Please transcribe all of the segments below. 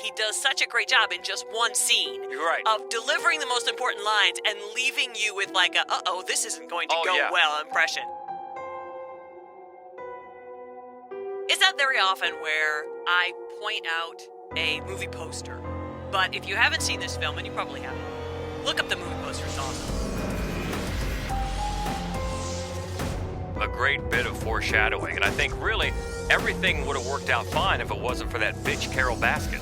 he does such a great job in just one scene of delivering the most important lines and leaving you with like a, uh-oh, this isn't going to go well impression. It's not very often where I point out a movie poster. But if you haven't seen this film, and you probably haven't, look up the movie poster. It's awesome. A great bit of foreshadowing. And I think really everything would have worked out fine if it wasn't for that bitch Carol Baskin.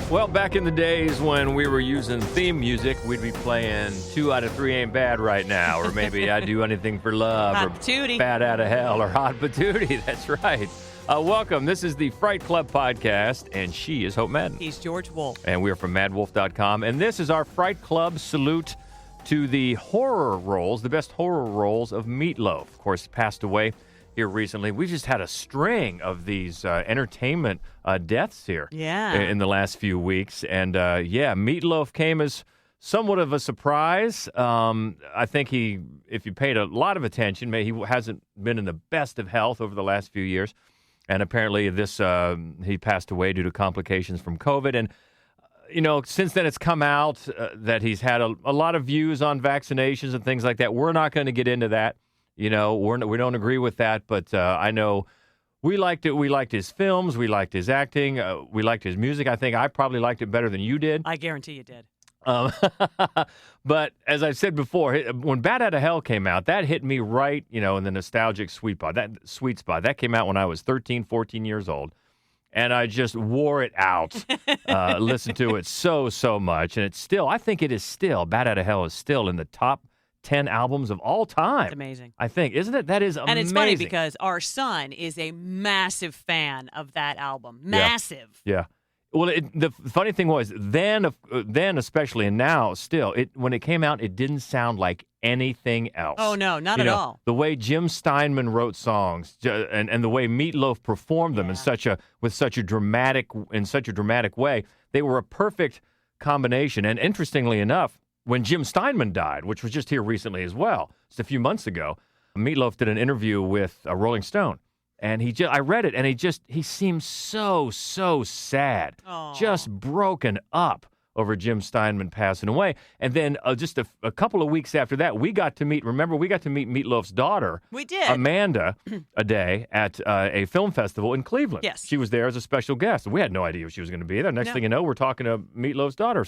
Well, back in the days when we were using theme music, we'd be playing 2 Out of 3 Ain't Bad right now, or maybe I'd Do Anything for Love, Hot or Patootie. Bad Out of Hell, or Hot Patootie. That's right. Welcome. This is the Fright Club podcast, and she is Hope Madden. He's George Wolf. And we are from madwolf.com, and this is our Fright Club salute to the horror roles, the best horror roles of Meat Loaf. Of course, passed away here recently. We've just had a string of these entertainment deaths here in the last few weeks. And, Meat Loaf came as somewhat of a surprise. I think if you paid a lot of attention, he hasn't been in the best of health over the last few years. And apparently he passed away due to complications from COVID. And, since then it's come out that he's had a lot of views on vaccinations and things like that. We're not going to get into that. We don't agree with that, but I know we liked it. We liked his films. We liked his acting. We liked his music. I think I probably liked it better than you did. I guarantee you did. But as I've said before, when Bad Out of Hell came out, that hit me right, in the nostalgic sweet spot. That came out when I was 13, 14 years old. And I just wore it out, listened to it so much. And I think it is still, Bad Out of Hell is still in the top 10 albums of all time. It's amazing. I think, isn't it? That is amazing. And it's funny because our son is a massive fan of that album. Massive. Yeah. Well, the funny thing was, then especially, and now still, when it came out, it didn't sound like anything else. Oh, no, not at all. The way Jim Steinman wrote songs and the way Meat Loaf performed them in such a dramatic way, they were a perfect combination. And interestingly enough, when Jim Steinman died, which was just here recently as well, just a few months ago, Meat Loaf did an interview with Rolling Stone. And I read it, and he seemed so sad, just broken up over Jim Steinman passing away. And then just a couple of weeks after that, we got to meet Meat Loaf's daughter, we did, Amanda, a day at a film festival in Cleveland. Yes. She was there as a special guest. We had no idea she was going to be there. Next thing you know, we're talking to Meat Loaf's daughter.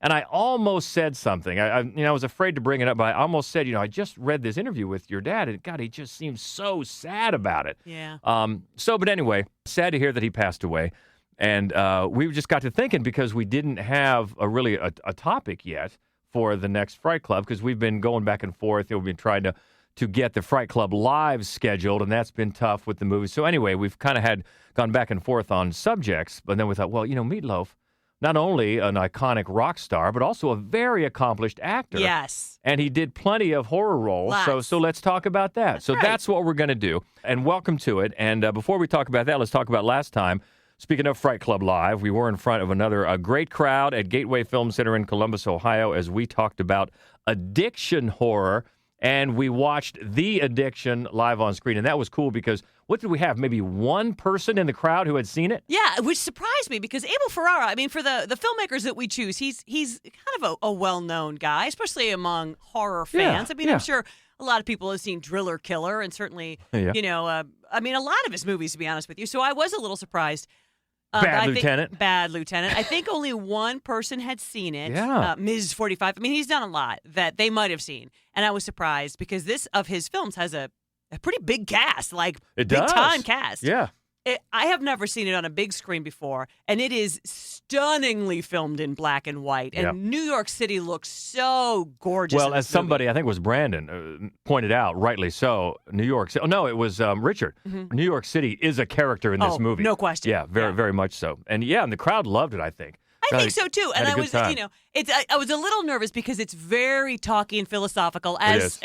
And I almost said something. I was afraid to bring it up, but I almost said, I just read this interview with your dad, and God, he just seems so sad about it. Yeah. But anyway, sad to hear that he passed away. And we just got to thinking, because we didn't have a topic yet for the next Fright Club, because we've been going back and forth. We've been trying to get the Fright Club live scheduled, and that's been tough with the movies. So anyway, we've kind of gone back and forth on subjects, but then we thought, well, Meat Loaf, not only an iconic rock star, but also a very accomplished actor. Yes. And he did plenty of horror roles. So let's talk about that. That's what we're going to do. And welcome to it. And before we talk about that, let's talk about last time. Speaking of Fright Club Live, we were in front of a great crowd at Gateway Film Center in Columbus, Ohio, as we talked about addiction horror. And we watched The Addiction live on screen. And that was cool because what did we have? Maybe one person in the crowd who had seen it? Yeah, which surprised me because Abel Ferrara, for the filmmakers that we choose, he's kind of a well-known guy, especially among horror fans. I'm sure a lot of people have seen Driller Killer and certainly, a lot of his movies, to be honest with you. So I was a little surprised. Bad Lieutenant. Bad Lieutenant. I think only one person had seen it. Yeah. Ms. 45. He's done a lot that they might have seen. And I was surprised because this of his films has a pretty big cast, big-time cast. Yeah. I have never seen it on a big screen before, and it is stunningly filmed in black and white. And New York City looks so gorgeous. Well, as somebody, I think it was Brandon, pointed out, rightly so, New York City. Oh, no, it was Richard. Mm-hmm. New York City is a character in this movie. No question. Yeah, very much so. And and the crowd loved it, I think. I think so too, and I was, I was a little nervous because it's very talky and philosophical, as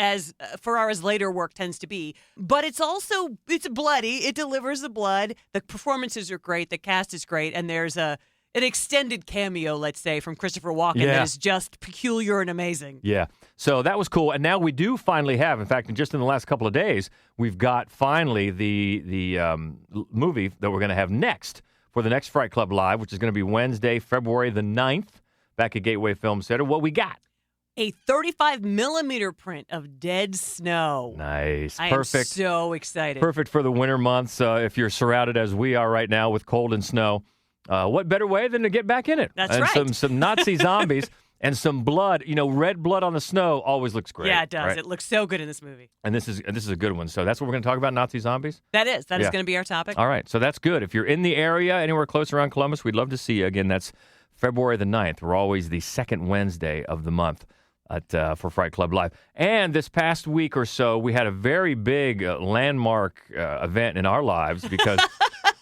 Ferrara's later work tends to be. But it's bloody. It delivers the blood. The performances are great. The cast is great, and there's an extended cameo, let's say, from Christopher Walken that is just peculiar and amazing. Yeah, so that was cool, and now we do finally have. In fact, just in the last couple of days, we've got finally the movie that we're going to have next for the next Fright Club Live, which is going to be Wednesday, February the 9th, back at Gateway Film Center. What we got? A 35-millimeter print of Dead Snow. Nice. I Perfect. am so excited. Perfect for the winter months if you're surrounded as we are right now with cold and snow. What better way than to get back in it? That's and right. Some Nazi zombies and some blood. Red blood on the snow always looks great. Yeah, it does. Right? It looks so good in this movie. And this is a good one. So that's what we're going to talk about, Nazi zombies? That is going to be our topic. All right. So that's good. If you're in the area, anywhere close around Columbus, we'd love to see you. Again, that's February the 9th. We're always the second Wednesday of the month for Fright Club Live. And this past week or so, we had a very big landmark event in our lives because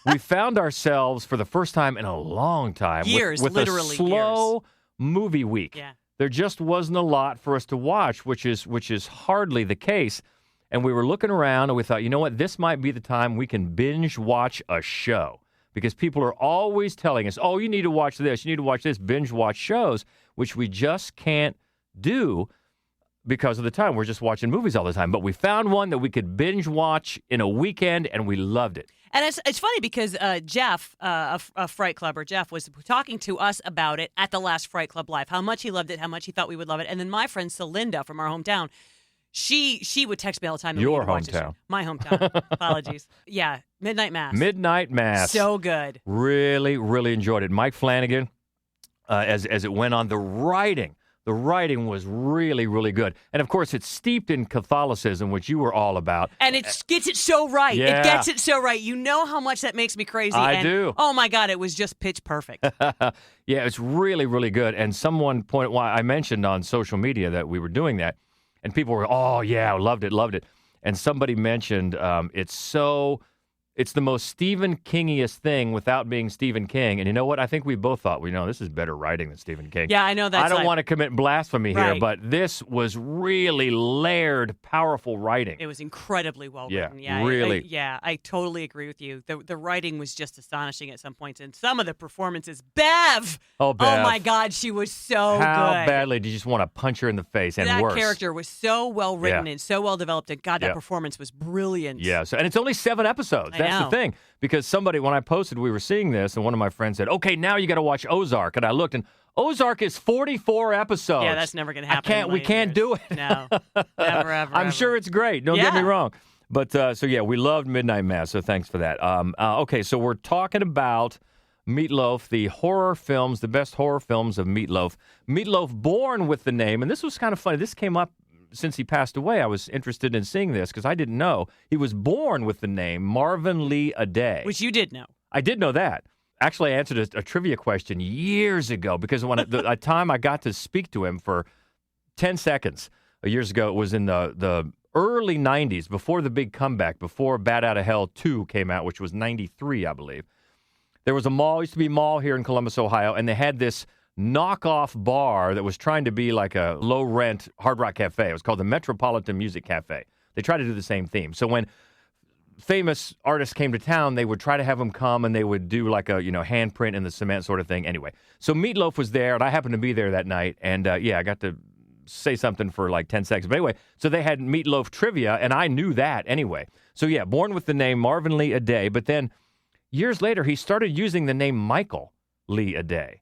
we found ourselves for the first time in a long time years, with literally a slow movie week. Yeah. There just wasn't a lot for us to watch, which is hardly the case. And we were looking around and we thought, you know what, this might be the time we can binge watch a show. Because people are always telling us, oh, you need to watch this, binge watch shows, which we just can't do because of the time. We're just watching movies all the time. But we found one that we could binge watch in a weekend, and we loved it. And it's funny because Jeff, a Fright Clubber, Jeff, was talking to us about it at the last Fright Club Live, how much he loved it, how much he thought we would love it. And then my friend Celinda from our hometown, she would text me all the time. Your hometown. My hometown. Apologies. Yeah, Midnight Mass. Midnight Mass. So good. Really, really enjoyed it. Mike Flanagan, as it went on, the writing was really, really good. And, of course, it's steeped in Catholicism, which you were all about. And it gets it so right. Yeah. It gets it so right. You know how much that makes me crazy. I do. Oh, my God, it was just pitch perfect. Yeah, it's really, really good. And someone pointed, I mentioned on social media that we were doing that, and people were, oh, yeah, loved it. And somebody mentioned it's the most Stephen Kingiest thing without being Stephen King. And you know what? I think we both thought, this is better writing than Stephen King. Yeah, I know that. I don't want to commit blasphemy here, Right. but this was really layered, powerful writing. It was incredibly well written. Yeah, really. I totally agree with you. The writing was just astonishing at some points. And some of the performances, Bev! Oh, Bev. Oh, my God, she was so How good. badly did you just want to punch her in the face and that worse? character was so well written and so well developed. And God, that performance was brilliant. Yeah, and it's only 7 episodes. That's the thing. Because somebody, when I posted, we were seeing this, and one of my friends said, okay, now you got to watch Ozark. And I looked, and Ozark is 44 episodes. Yeah, that's never going to happen. We can't do it. No, never, ever. I'm sure it's great. Don't get me wrong. But, we loved Midnight Mass, so thanks for that. Okay, so we're talking about Meat Loaf, the horror films, the best horror films of Meat Loaf. Meat Loaf, born with the name, and this was kind of funny. This came up since he passed away. I was interested in seeing this because I didn't know. He was born with the name Marvin Lee Aday. Which you did know. I did know that. Actually, I answered a trivia question years ago because when the time I got to speak to him for 10 seconds years ago, it was in the early 90s, before the big comeback, before Bat Out of Hell 2 came out, which was 93, I believe. There was a mall, used to be a mall here in Columbus, Ohio, and they had this knockoff bar that was trying to be like a low-rent Hard Rock Cafe. It was called the Metropolitan Music Cafe. They tried to do the same theme. So when famous artists came to town, they would try to have them come, and they would do like a handprint in the cement sort of thing. Anyway, so Meat Loaf was there, and I happened to be there that night, and I got to say something for like 10 seconds. But anyway, so they had Meat Loaf trivia, and I knew that anyway. So yeah, born with the name Marvin Lee Aday, but then years later, he started using the name Michael Lee Aday.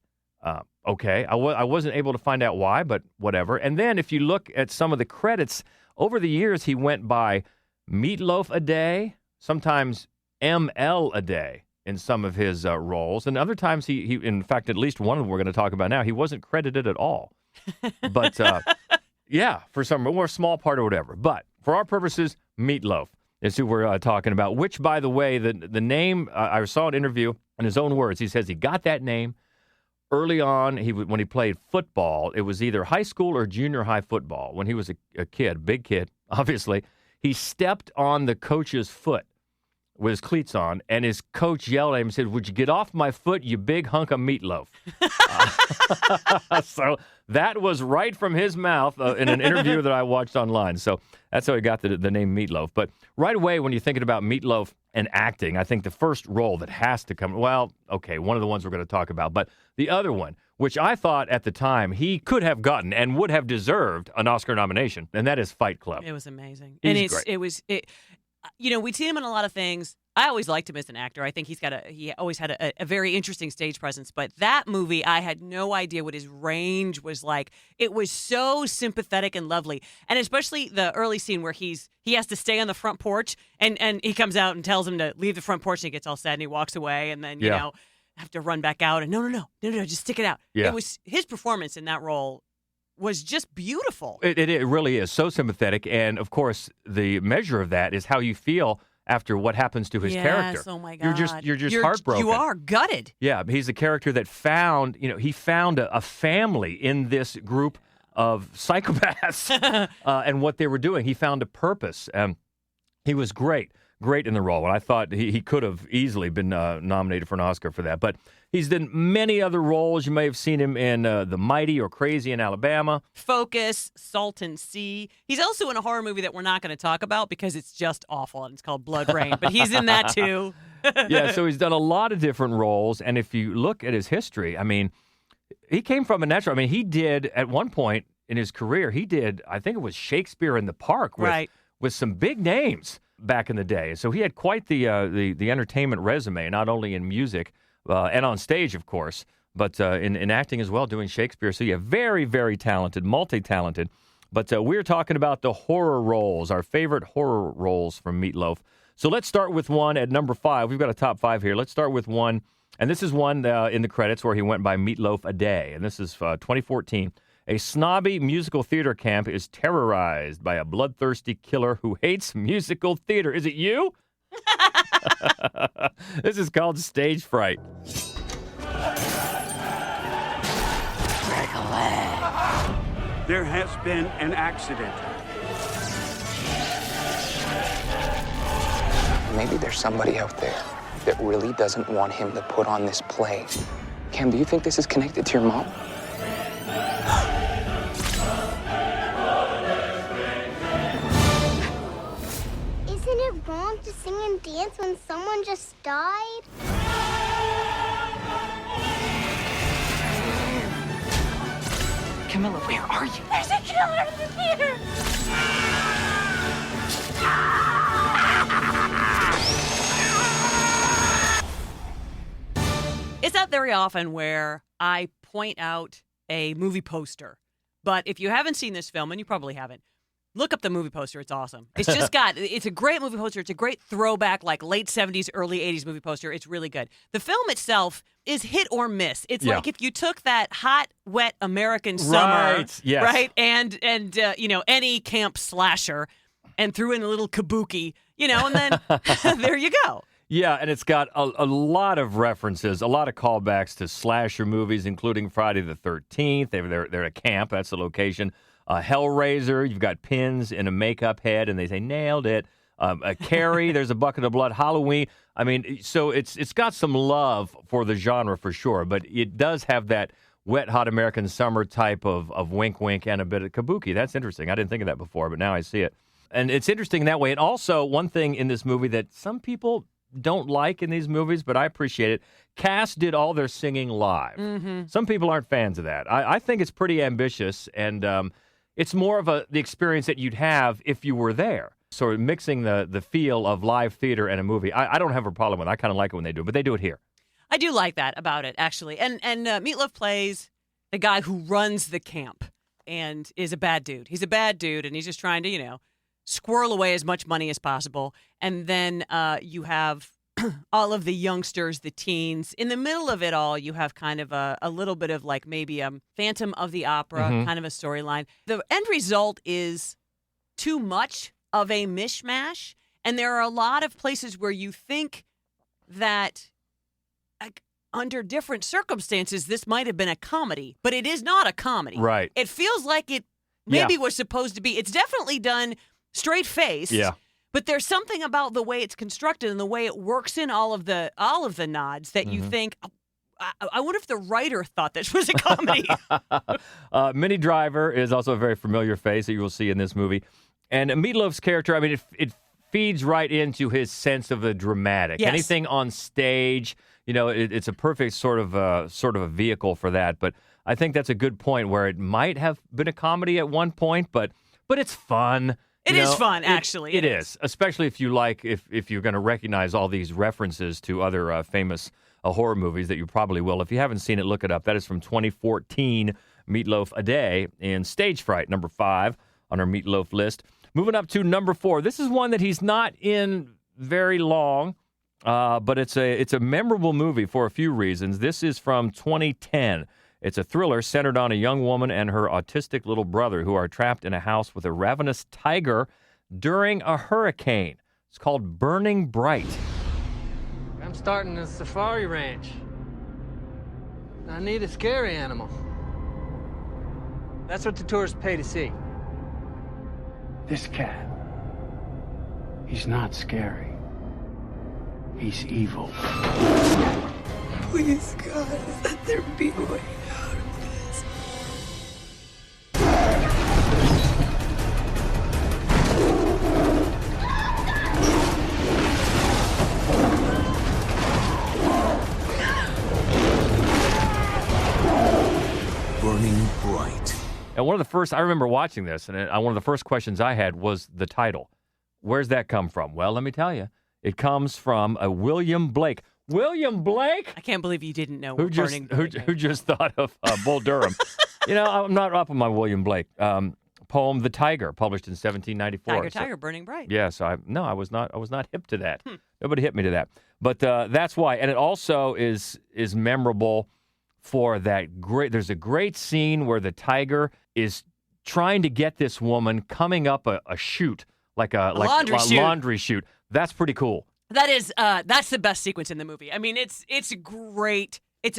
Okay, I wasn't able to find out why, but whatever. And then if you look at some of the credits, over the years, he went by Meat Loaf Aday, sometimes ML Aday in some of his roles. And other times, he, in fact, at least one of them we're going to talk about now, he wasn't credited at all. But, for some more small part or whatever. But for our purposes, Meat Loaf is who we're talking about, which, by the way, the name, I saw an interview in his own words. He says he got that name early on. When he played football, it was either high school or junior high football. When he was a kid, big kid, obviously, he stepped on the coach's foot with his cleats on, and his coach yelled at him and said, "Would you get off my foot, you big hunk of meatloaf?" So that was right from his mouth in an interview that I watched online. So that's how he got the name Meat Loaf. But right away, when you're thinking about Meat Loaf and acting, I think the first role that has to come, one of the ones we're going to talk about, but the other one, which I thought at the time he could have gotten and would have deserved an Oscar nomination, and that is Fight Club. It was amazing. He's great. We'd seen him in a lot of things. I always liked him as an actor. I think he always had a very interesting stage presence. But that movie, I had no idea what his range was like. It was so sympathetic and lovely. And especially the early scene where he has to stay on the front porch and he comes out and tells him to leave the front porch and he gets all sad and he walks away and then, you know, have to run back out and no, just stick it out. Yeah. It was his performance in that role was just beautiful. It really is so sympathetic. And of course, the measure of that is how you feel after what happens to his character. Oh my God. You're just heartbroken. You are gutted. Yeah, he's a character that found a family in this group of psychopaths and what they were doing. He found a purpose. He was great in the role. And I thought he could have easily been nominated for an Oscar for that. But he's done many other roles. You may have seen him in The Mighty or Crazy in Alabama. Focus, Salton Sea. He's also in a horror movie that we're not going to talk about because it's just awful, and it's called Blood Rain. But he's in that too. Yeah, so he's done a lot of different roles. And if you look at his history, I mean, he came from a natural. I mean, he did, at one point in his career, I think it was Shakespeare in the Park with some big names back in the day. So he had quite the entertainment resume, not only in music and on stage, of course, but in acting as well, doing Shakespeare. So yeah, very, very talented, multi-talented. But we're talking about the horror roles, our favorite horror roles from Meat Loaf. So let's start with one at number 5. We've got a top 5 here. Let's start with one, and this is one in the credits where he went by Meat Loaf a Day, and this is 2014. A snobby musical theater camp is terrorized by a bloodthirsty killer who hates musical theater. Is it you? This is called Stage Fright. There has been an accident. Maybe there's somebody out there that really doesn't want him to put on this play. Cam, do you think this is connected to your mom? Isn't it wrong to sing and dance when someone just died? Camilla, where are you? There's a killer in the theater! It's not very often where I point out a movie poster. But if you haven't seen this film, and you probably haven't, look up the movie poster. It's awesome. It's a great movie poster. It's a great throwback, like late 70s, early 80s movie poster. It's really good. The film itself is hit or miss. It's like if you took that hot, wet American summer, right, and any camp slasher and threw in a little kabuki, and then there you go. Yeah, and it's got a lot of references, a lot of callbacks to slasher movies, including Friday the 13th. They're at camp. That's the location. Hellraiser, you've got pins in a makeup head, and they say, nailed it. Carrie, there's a bucket of blood. Halloween. I mean, so it's got some love for the genre for sure, but it does have that wet, hot American summer type of wink, wink, and a bit of kabuki. That's interesting. I didn't think of that before, but now I see it. And it's interesting that way. And also, one thing in this movie that some people don't like in these movies, but I appreciate it. Cast did all their singing live. Mm-hmm. Some people aren't fans of that. I think it's pretty ambitious, and it's more of the experience that you'd have if you were there. Sort of mixing the feel of live theater and a movie. I don't have a problem with it. I kind of like it when they do it, but they do it here. I do like that about it, actually. And Meat Loaf plays the guy who runs the camp and is a bad dude. He's a bad dude, and he's just trying to, squirrel away as much money as possible. And then you have all of the youngsters, the teens. In the middle of it all, you have kind of a little bit of like maybe a Phantom of the Opera kind of a storyline. The end result is too much of a mishmash. And there are a lot of places where you think that under different circumstances, this might have been a comedy, but it is not a comedy. Right. It feels like it maybe was supposed to be. It's definitely done straight faced. Yeah. But there's something about the way it's constructed and the way it works in all of the nods that you think, I wonder if the writer thought this was a comedy. Minnie Driver is also a very familiar face that you will see in this movie. And Meat Loaf's character, I mean, it feeds right into his sense of the dramatic. Yes. Anything on stage, it's a perfect sort of a vehicle for that. But I think that's a good point where it might have been a comedy at one point, but it's fun. It is fun, actually. It is, especially if you like, if you're going to recognize all these references to other famous horror movies that you probably will. If you haven't seen it, look it up. That is from 2014, Meat Loaf a Day in Stage Fright, number 5 on our Meat Loaf list. Moving up to number 4. This is one that he's not in very long, but it's a memorable movie for a few reasons. This is from 2010. It's a thriller centered on a young woman and her autistic little brother who are trapped in a house with a ravenous tiger during a hurricane. It's called Burning Bright. I'm starting a safari ranch. I need a scary animal. That's what the tourists pay to see. This cat, he's not scary. He's evil. Please, God, let there be a way out of this. Burning Bright. And one of the first, I remember watching this, and one of the first questions I had was the title. Where's that come from? Well, let me tell you. It comes from a William Blake. William Blake? I can't believe you didn't know who just thought of Bull Durham. I'm not up on my William Blake. Poem The Tiger, published in 1794. Tiger, Burning Bright. Yes, I was not hip to that. Nobody hit me to that. But that's why. And it also is memorable for that there's a great scene where the tiger is trying to get this woman coming up a chute, like a laundry chute. That's pretty cool. That is that's the best sequence in the movie. I mean, it's great. It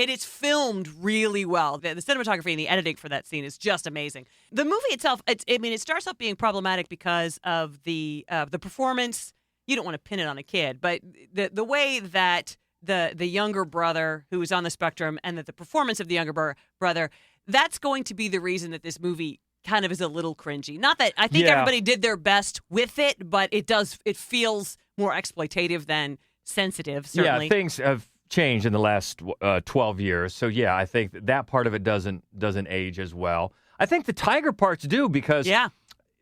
is filmed really well. The cinematography and the editing for that scene is just amazing. The movie itself, it starts off being problematic because of the performance. You don't want to pin it on a kid, but the way that the younger brother who is on the spectrum and that the performance of the younger brother, that's going to be the reason that this movie kind of is a little cringy. Not that I think everybody did their best with it, but it feels more exploitative than sensitive, certainly. Yeah, things have changed in the last 12 years. So, yeah, I think that part of it doesn't age as well. I think the tiger parts do because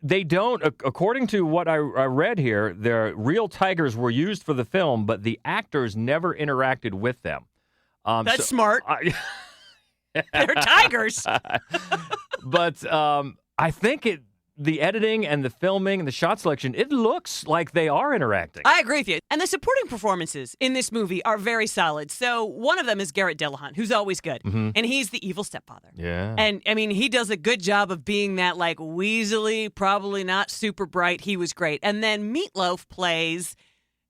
they don't, according to what I read here, the real tigers were used for the film, but the actors never interacted with them. That's smart. They're tigers. But I think the editing and the filming and the shot selection, it looks like they are interacting. I agree with you. And the supporting performances in this movie are very solid. So one of them is Garrett Dillahunt, who's always good. Mm-hmm. And he's the evil stepfather. Yeah. And, I mean, he does a good job of being that, like, weaselly, probably not super bright. He was great. And then Meat Loaf plays...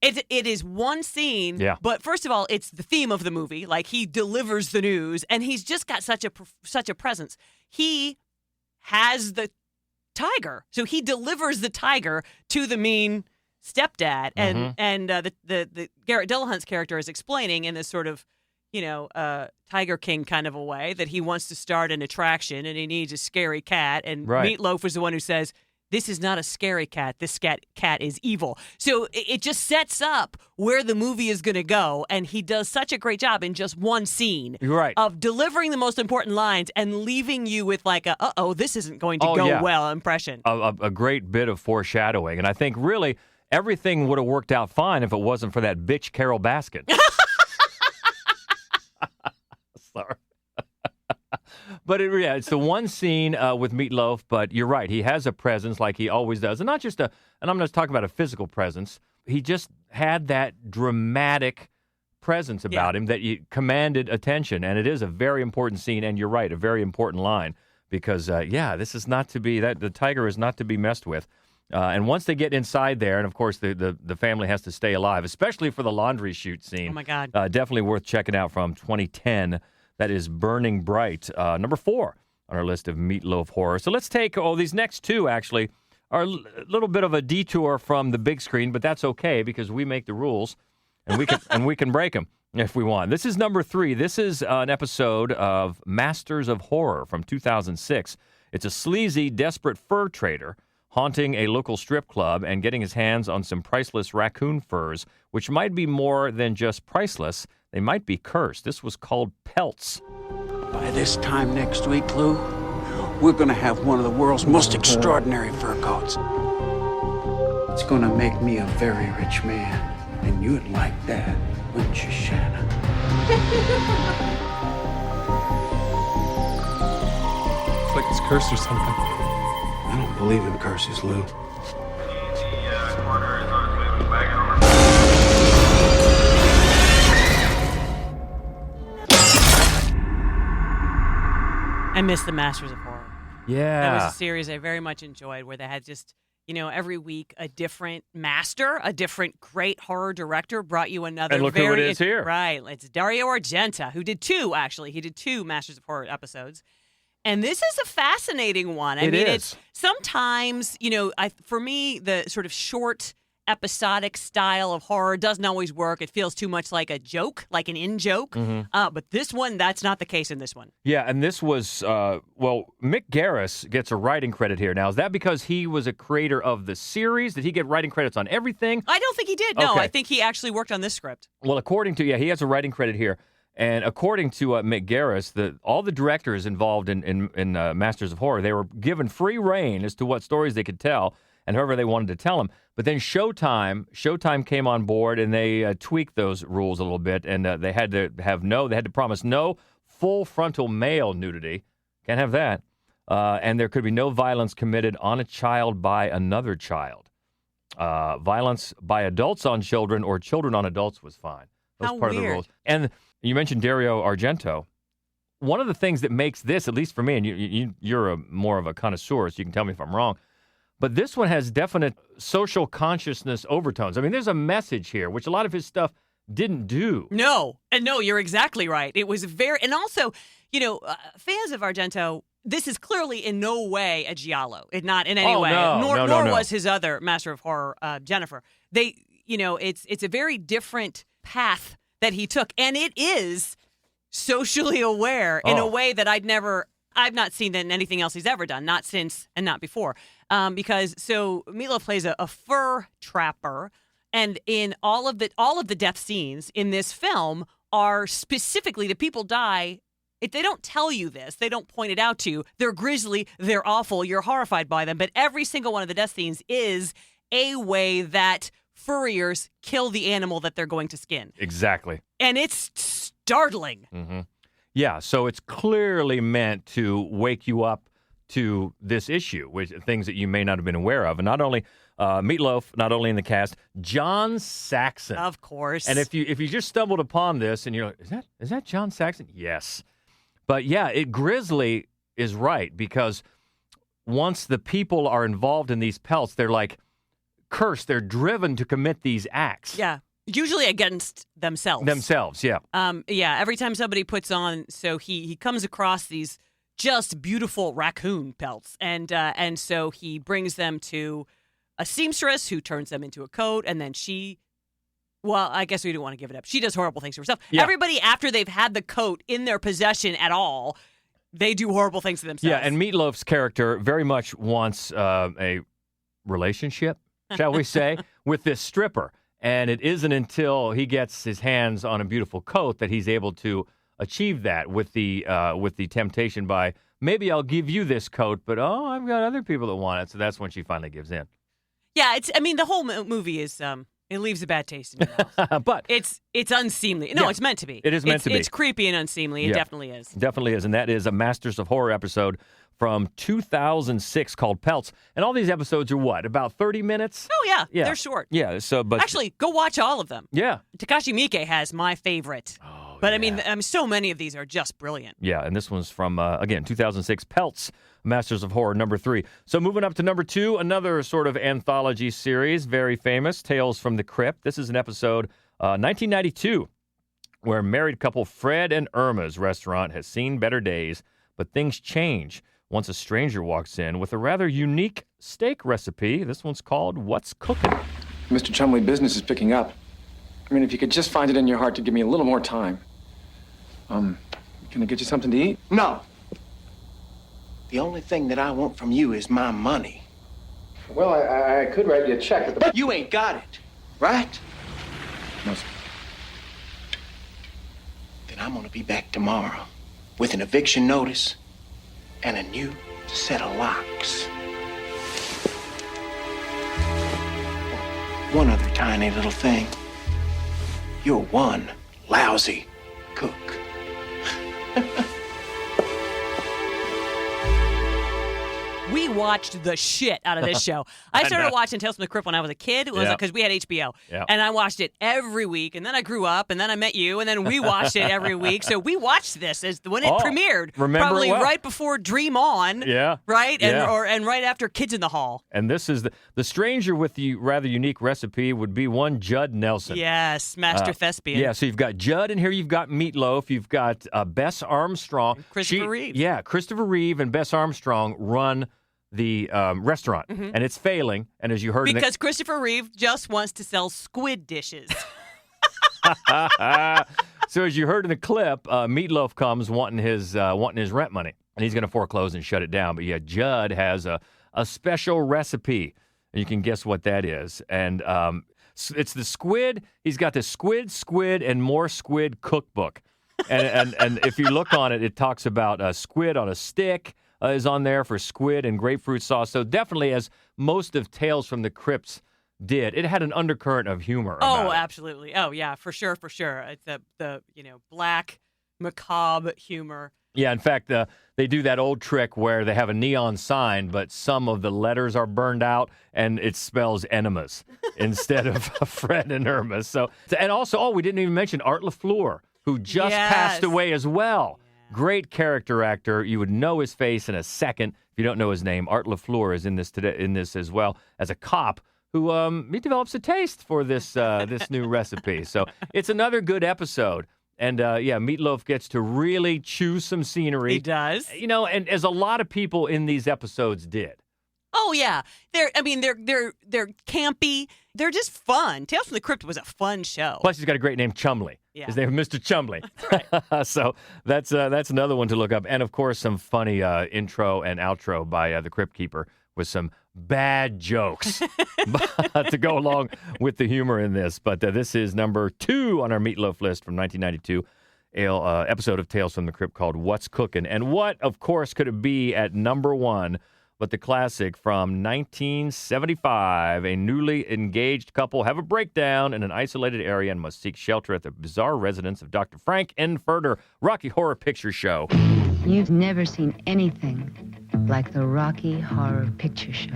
It is one scene, but first of all, it's the theme of the movie. Like, he delivers the news, and he's just got such a presence. He has the tiger, so he delivers the tiger to the mean stepdad, and the Garrett Dillahunt's character is explaining in this sort of, Tiger King kind of a way that he wants to start an attraction and he needs a scary cat, and Meat Loaf was the one who says, this is not a scary cat. This cat is evil. So it just sets up where the movie is going to go, and he does such a great job in just one scene of delivering the most important lines and leaving you with like a, this isn't going to go well impression. A great bit of foreshadowing. And I think really everything would have worked out fine if it wasn't for that bitch Carol Baskin. Sorry. But it's the one scene with Meat Loaf, but you're right. He has a presence like he always does. And not just and I'm not talking about a physical presence. He just had that dramatic presence about him that commanded attention. And it is a very important scene. And you're right, a very important line. Because, this is not to be, the tiger is not to be messed with. And once they get inside there, and of course the family has to stay alive, especially for the laundry chute scene. Oh, my God. Definitely worth checking out from 2010. That is Burning Bright, number 4 on our list of Meat Loaf horror. So let's take, these next two actually are a little bit of a detour from the big screen, but that's okay because we make the rules and we can break them if we want. This is number 3. This is an episode of Masters of Horror from 2006. It's a sleazy, desperate fur trader haunting a local strip club and getting his hands on some priceless raccoon furs, which might be more than just priceless. They might be cursed. This was called Pelts. By this time next week, Lou, we're gonna have one of the world's most extraordinary fur coats. It's gonna make me a very rich man. And you'd like that, wouldn't you, Shannon? It's like it's cursed or something. I don't believe in curses, Lou. I miss the Masters of Horror. Yeah. That was a series I very much enjoyed where they had just, every week a different master, a different great horror director brought you another. And look who it is here. Right. It's Dario Argento, who did two, actually. He did 2 Masters of Horror episodes. And this is a fascinating one. It's sometimes, for me, the sort of short episodic style of horror doesn't always work. It feels too much like a joke, like an in-joke. Mm-hmm. But this one, that's not the case in this one. Yeah, and this was, Mick Garris gets a writing credit here. Now, is that because he was a creator of the series? Did he get writing credits on everything? I don't think he did. No, Okay. I think he actually worked on this script. Well, he has a writing credit here. And according to Mick Garris, all the directors involved in Masters of Horror, they were given free reign as to what stories they could tell and however they wanted to tell them. But then Showtime came on board and they tweaked those rules a little bit, and they had to promise no full frontal male nudity. Can't have that. And there could be no violence committed on a child by another child. Violence by adults on children or children on adults was fine. That was How part of the weird. rules. And you mentioned Dario Argento. One of the things that makes this, at least for me, and you're more of a connoisseur, so you can tell me if I'm wrong, but this one has definite social consciousness overtones. I mean, there's a message here, which a lot of his stuff didn't do. No, you're exactly right. It was and also, fans of Argento, this is clearly in no way a giallo. Not in any way. Nor was his other Master of Horror, Jennifer. It's a very different path that he took, and it is socially aware in a way that I've not seen that in anything else he's ever done, not since and not before. Because Meat Loaf plays a fur trapper, and in all of the death scenes in this film are specifically the people die. If they don't tell you this, they don't point it out to you. They're grisly, they're awful, you're horrified by them. But every single one of the death scenes is a way that furriers kill the animal that they're going to skin. Exactly. And it's startling. Mm-hmm. Yeah, so it's clearly meant to wake you up to this issue, which things that you may not have been aware of. And not only Meat Loaf, not only in the cast, John Saxon. Of course. And if you just stumbled upon this and you're like, is that John Saxon? Yes. But yeah, Grizzly is right, because once the people are involved in these pelts, they're like cursed. They're driven to commit these acts. Yeah. Usually against themselves. Yeah. Every time somebody puts on, so he comes across these just beautiful raccoon pelts, and so he brings them to a seamstress who turns them into a coat, and then I guess we don't want to give it up. She does horrible things to herself. Yeah. Everybody, after they've had the coat in their possession at all, they do horrible things to themselves. Yeah, and Meat Loaf's character very much wants a relationship, shall we say, with this stripper. And it isn't until he gets his hands on a beautiful coat that he's able to achieve that with the temptation by, maybe I'll give you this coat, but I've got other people that want it. So that's when she finally gives in. Yeah, the whole movie is it leaves a bad taste in your mouth. But it's unseemly. No, it's meant to be. It is meant to be. It's creepy and unseemly. It definitely is. Definitely is. And that is a Masters of Horror episode from 2006 called Pelts. And all these episodes are what? About 30 minutes? Oh, yeah. They're short. Yeah. But actually, go watch all of them. Yeah. Takashi Miike has my favorite. Oh, but yeah. So many of these are just brilliant. Yeah. And this one's from, again, 2006 Pelts, Masters of Horror number 3. So moving up to number 2, another sort of anthology series, very famous, Tales from the Crypt. This is an episode, 1992, where married couple Fred and Irma's restaurant has seen better days, but things change once a stranger walks in with a rather unique steak recipe. This one's called What's Cooking? Mr. Chumley, business is picking up. I mean, if you could just find it in your heart to give me a little more time. Can I get you something to eat? No. The only thing that I want from you is my money. Well, I could write you a check, but You ain't got it, right? No, sir. Then I'm gonna be back tomorrow with an eviction notice and a new set of locks. One other tiny little thing. You're one lousy cook. We watched the shit out of this show. I started watching Tales from the Crypt when I was a kid. It was because we had HBO. Yep. And I watched it every week. And then I grew up, and then I met you, and then we watched it every week. So we watched this when it premiered. Probably right before Dream On. Yeah. Right? And right after Kids in the Hall. And this is the stranger with the rather unique recipe would be one Judd Nelson. Yes, Master Thespian. Yeah, so you've got Judd in here. You've got Meat Loaf. You've got Bess Armstrong. Christopher Reeve. Yeah, Christopher Reeve and Bess Armstrong run the restaurant, and it's failing. And as you heard, because Christopher Reeve just wants to sell squid dishes. So as you heard in the clip, Meat Loaf comes wanting his rent money, and he's going to foreclose and shut it down. But yeah, Judd has a special recipe, and you can guess what that is. And it's the squid. He's got the squid, and more squid cookbook. And if you look on it, it talks about squid on a stick. Is on there for squid and grapefruit sauce. So definitely, as most of Tales from the Crypts did, it had an undercurrent of humor. Oh, absolutely. Oh, yeah, for sure. It's the black, macabre humor. Yeah, in fact, they do that old trick where they have a neon sign, but some of the letters are burned out, and it spells enemas instead of Fred and Irma. So, and also, we didn't even mention Art LaFleur, who just passed away as well. Great character actor. You would know his face in a second if you don't know his name. Art LaFleur is in this today, in this as well as a cop who he develops a taste for this this new recipe. So it's another good episode. And Meat Loaf gets to really choose some scenery. He does. And as a lot of people in these episodes did. Oh yeah, they're campy. They're just fun. Tales from the Crypt was a fun show. Plus, he's got a great name, Chumley. Yeah. His name is Mr. Chumley. Right. So that's another one to look up. And of course, some funny intro and outro by the Crypt Keeper with some bad jokes to go along with the humor in this. But this is number 2 on our Meat Loaf list from 1992. Episode of Tales from the Crypt called What's Cookin'? And what, of course, could it be at number 1 but the classic from 1975? A newly engaged couple have a breakdown in an isolated area and must seek shelter at the bizarre residence of Dr. Frank Infurter. Rocky Horror Picture Show. You've never seen anything like the Rocky Horror Picture Show.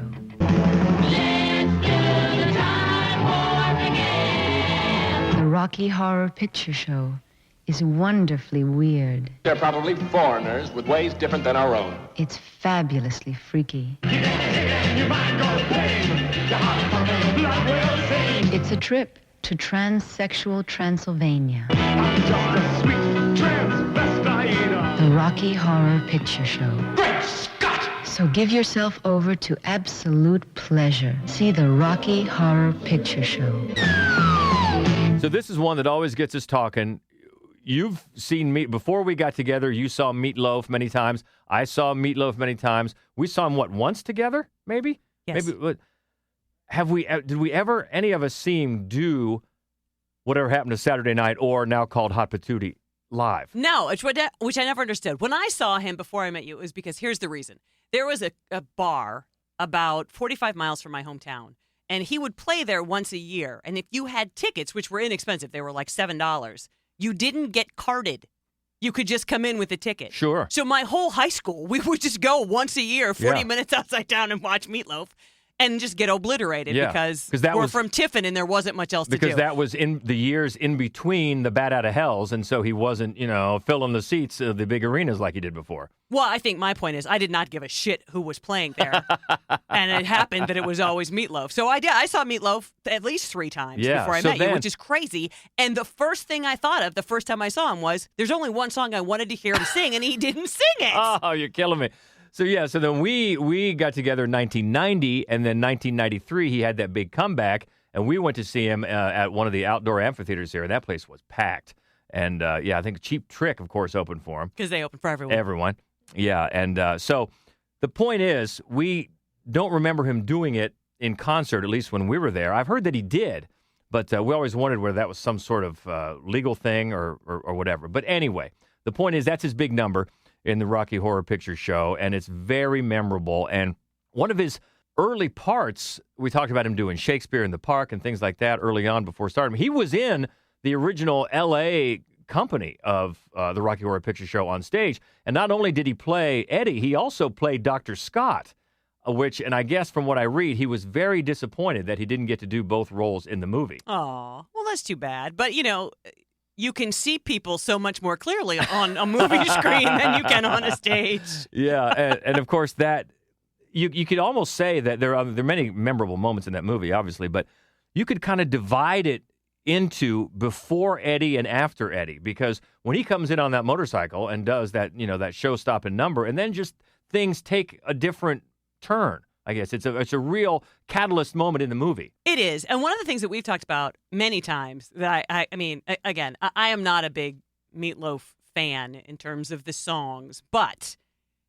The Rocky Horror Picture Show is wonderfully weird. They're probably foreigners with ways different than our own. It's fabulously freaky. It's a trip to transsexual Transylvania. I'm just a sweet transvestite. The Rocky Horror Picture Show. Great Scott! So give yourself over to absolute pleasure. See the Rocky Horror Picture Show. So this is one that always gets us talking. You've seen me before we got together. You saw Meat Loaf many times. I saw Meat Loaf many times. We saw him once together, maybe. Yes. Maybe. Did we ever any of us see him do whatever happened to Saturday Night, or now called Hot Patootie, live? No, which I never understood. When I saw him before I met you, it was because here's the reason. There was a bar about 45 miles from my hometown, and he would play there once a year. And if you had tickets, which were inexpensive, they were like $7. You didn't get carded. You could just come in with a ticket. Sure. So my whole high school, we would just go once a year, 40 minutes outside town and watch Meat Loaf and just get obliterated because we're from Tiffin and there wasn't much else to do. Because that was in the years in between the Bat Out of Hells, and so he wasn't, filling the seats of the big arenas like he did before. Well, I think my point is I did not give a shit who was playing there. And it happened that it was always Meat Loaf. So I saw Meat Loaf at least 3 times before I met you, which is crazy. And the first thing I thought of the first time I saw him was, there's only one song I wanted to hear him sing, and he didn't sing it. Oh, you're killing me. So then we got together in 1990, and then 1993 he had that big comeback, and we went to see him at one of the outdoor amphitheaters here, and that place was packed. And, I think Cheap Trick, of course, opened for him. Because they opened for everyone. Everyone. Yeah, and so the point is, we don't remember him doing it in concert, at least when we were there. I've heard that he did, but we always wondered whether that was some sort of legal thing or whatever. But anyway, the point is that's his big number. in the Rocky Horror Picture Show, and it's very memorable. And one of his early parts, we talked about him doing Shakespeare in the Park and things like that early on before starting. He was in the original L.A. company of the Rocky Horror Picture Show on stage. And not only did he play Eddie, he also played Dr. Scott, and I guess from what I read, he was very disappointed that he didn't get to do both roles in the movie. Oh, well, that's too bad. But, you can see people so much more clearly on a movie screen than you can on a stage. Yeah, and of course that you could almost say that there are many memorable moments in that movie, obviously, but you could kind of divide it into before Eddie and after Eddie, because when he comes in on that motorcycle and does that, that show-stopping number, and then just things take a different turn. I guess it's a real catalyst moment in the movie. It is. And one of the things that we've talked about many times that I am not a big Meat Loaf fan in terms of the songs, but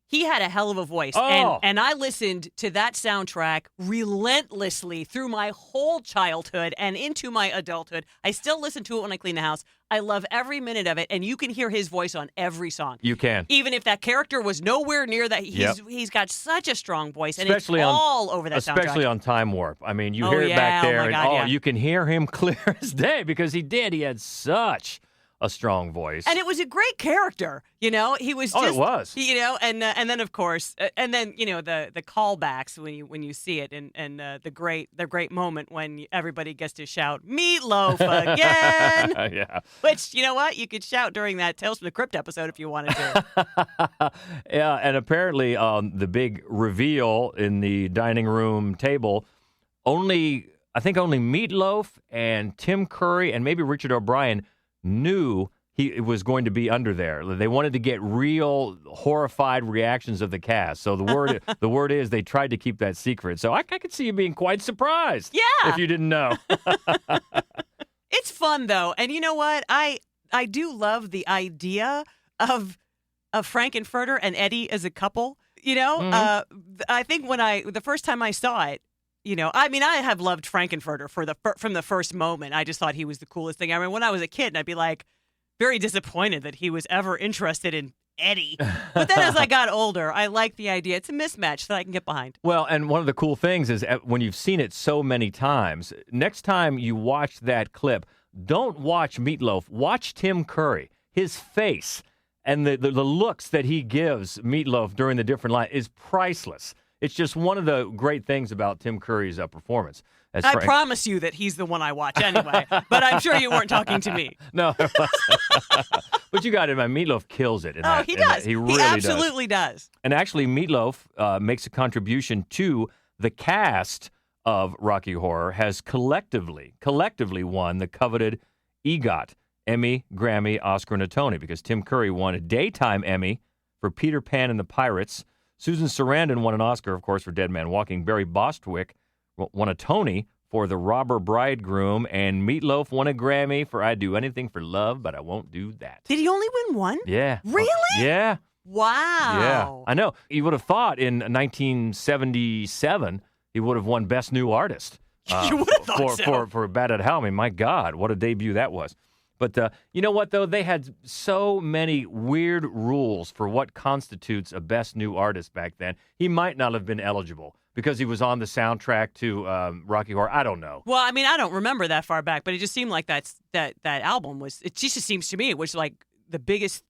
he had a hell of a voice. Oh. And I listened to that soundtrack relentlessly through my whole childhood and into my adulthood. I still listen to it when I clean the house. I love every minute of it, and you can hear his voice on every song. You can. Even if that character was nowhere near that, he's got such a strong voice, and especially it's all over that soundtrack. Especially on Time Warp. I mean, you hear it back there, you can hear him clear as day because he had such a strong voice. And it was a great character, He was just, it was. And then of course, the callbacks when you see it, and the great moment when everybody gets to shout Meat Loaf again. Yeah. Which, you know what? You could shout during that Tales from the Crypt episode if you wanted to. Yeah, and apparently the big reveal in the dining room table, I think only Meat Loaf and Tim Curry and maybe Richard O'Brien knew he was going to be under there. They wanted to get real horrified reactions of the cast. So the word is they tried to keep that secret. So I could see you being quite surprised. Yeah. If you didn't know. It's fun though. And you know what? I do love the idea of Frankenfurter and Eddie as a couple. Mm-hmm. I think the first time I saw it, I have loved Frankenfurter from the first moment. I just thought he was the coolest thing. I mean, when I was a kid, I'd be like very disappointed that he was ever interested in Eddie. But then as I got older, I like the idea. It's a mismatch that I can get behind. Well, and one of the cool things is when you've seen it so many times, next time you watch that clip, don't watch Meat Loaf. Watch Tim Curry. His face and the looks that he gives Meat Loaf during the different lines is priceless. It's just one of the great things about Tim Curry's performance. I promise you that he's the one I watch anyway, but I'm sure you weren't talking to me. No, but you got it, man. Meat Loaf kills it. He does. He really absolutely does. And actually, Meat Loaf makes a contribution to the cast of Rocky Horror, has collectively won the coveted EGOT, Emmy, Grammy, Oscar, and a Tony, because Tim Curry won a Daytime Emmy for Peter Pan and the Pirates. Susan Sarandon won an Oscar, of course, for Dead Man Walking. Barry Bostwick won a Tony for The Robber Bridegroom. And Meat Loaf won a Grammy for I'd Do Anything for Love, but I Won't Do That. Did he only win one? Yeah. Really? Yeah. Wow. Yeah. I know. You would have thought in 1977 he would have won Best New Artist. You would have thought so. For Bad at Hell. I mean, my God, what a debut that was. But you know what, though? They had so many weird rules for what constitutes a Best New Artist back then. He might not have been eligible because he was on the soundtrack to Rocky Horror. I don't know. Well, I mean, I don't remember that far back, but it just seemed like that album was, it just seems to me, it was like the biggest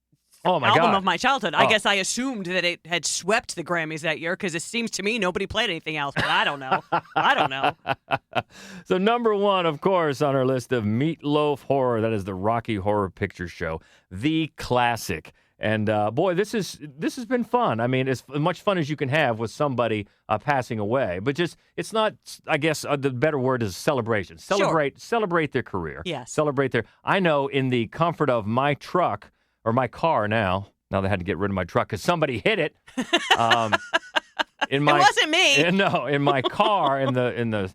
album of my childhood. I guess I assumed that it had swept the Grammys that year because it seems to me nobody played anything else, but I don't know. I don't know. So number one, of course, on our list of Meat Loaf Horror, that is the Rocky Horror Picture Show, the classic. And boy, this has been fun. I mean, it's as much fun as you can have with somebody passing away. But just, it's not, I guess the better word is celebration. Celebrate their career. Yes. Celebrate I know in the comfort of my truck, or my car now they had to get rid of my truck because somebody hit it. It wasn't me. No, in my car, in the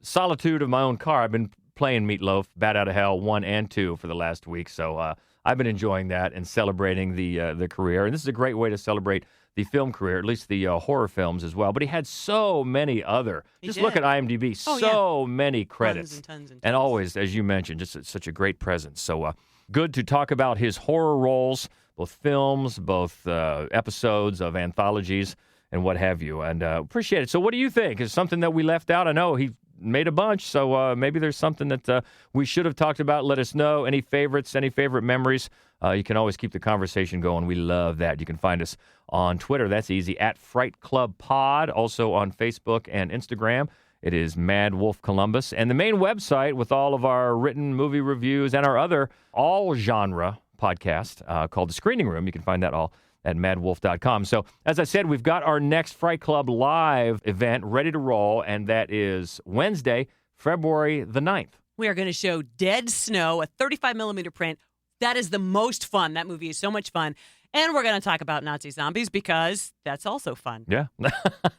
solitude of my own car, I've been playing Meat Loaf, Bat Out of Hell 1 and 2 for the last week. So I've been enjoying that and celebrating the career. And this is a great way to celebrate the film career, at least the horror films as well. But he had so many other. Look at IMDb. Many credits. Tons. And always, as you mentioned, just such a great presence. So good to talk about his horror roles, both films, both episodes of anthologies, and what have you. And appreciate it. So what do you think? Is something that we left out? I know he made a bunch, so maybe there's something that we should have talked about. Let us know. Any favorites, any favorite memories? You can always keep the conversation going. We love that. You can find us on Twitter. That's easy, at Fright Club Pod. Also on Facebook and Instagram. It is Mad Wolf Columbus. And the main website with all of our written movie reviews and our other all-genre podcast called The Screening Room. You can find that all at madwolf.com. So, as I said, we've got our next Fright Club Live event ready to roll, and that is Wednesday, February the 9th. We are going to show Dead Snow, a 35mm print. That is the most fun. That movie is so much fun. And we're going to talk about Nazi zombies because that's also fun. Yeah,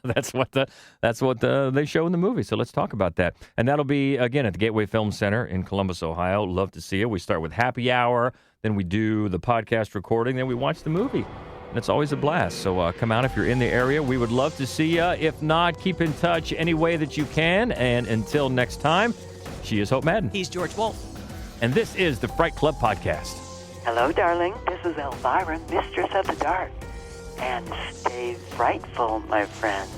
that's what they show in the movie. So let's talk about that. And that'll be, again, at the Gateway Film Center in Columbus, Ohio. Love to see you. We start with happy hour, then we do the podcast recording, then we watch the movie. And it's always a blast. So come out if you're in the area. We would love to see you. If not, keep in touch any way that you can. And until next time, she is Hope Madden. He's George Wolf. And this is the Fright Club Podcast. Hello, darling. This is Elvira, Mistress of the Dark. And stay frightful, my friend.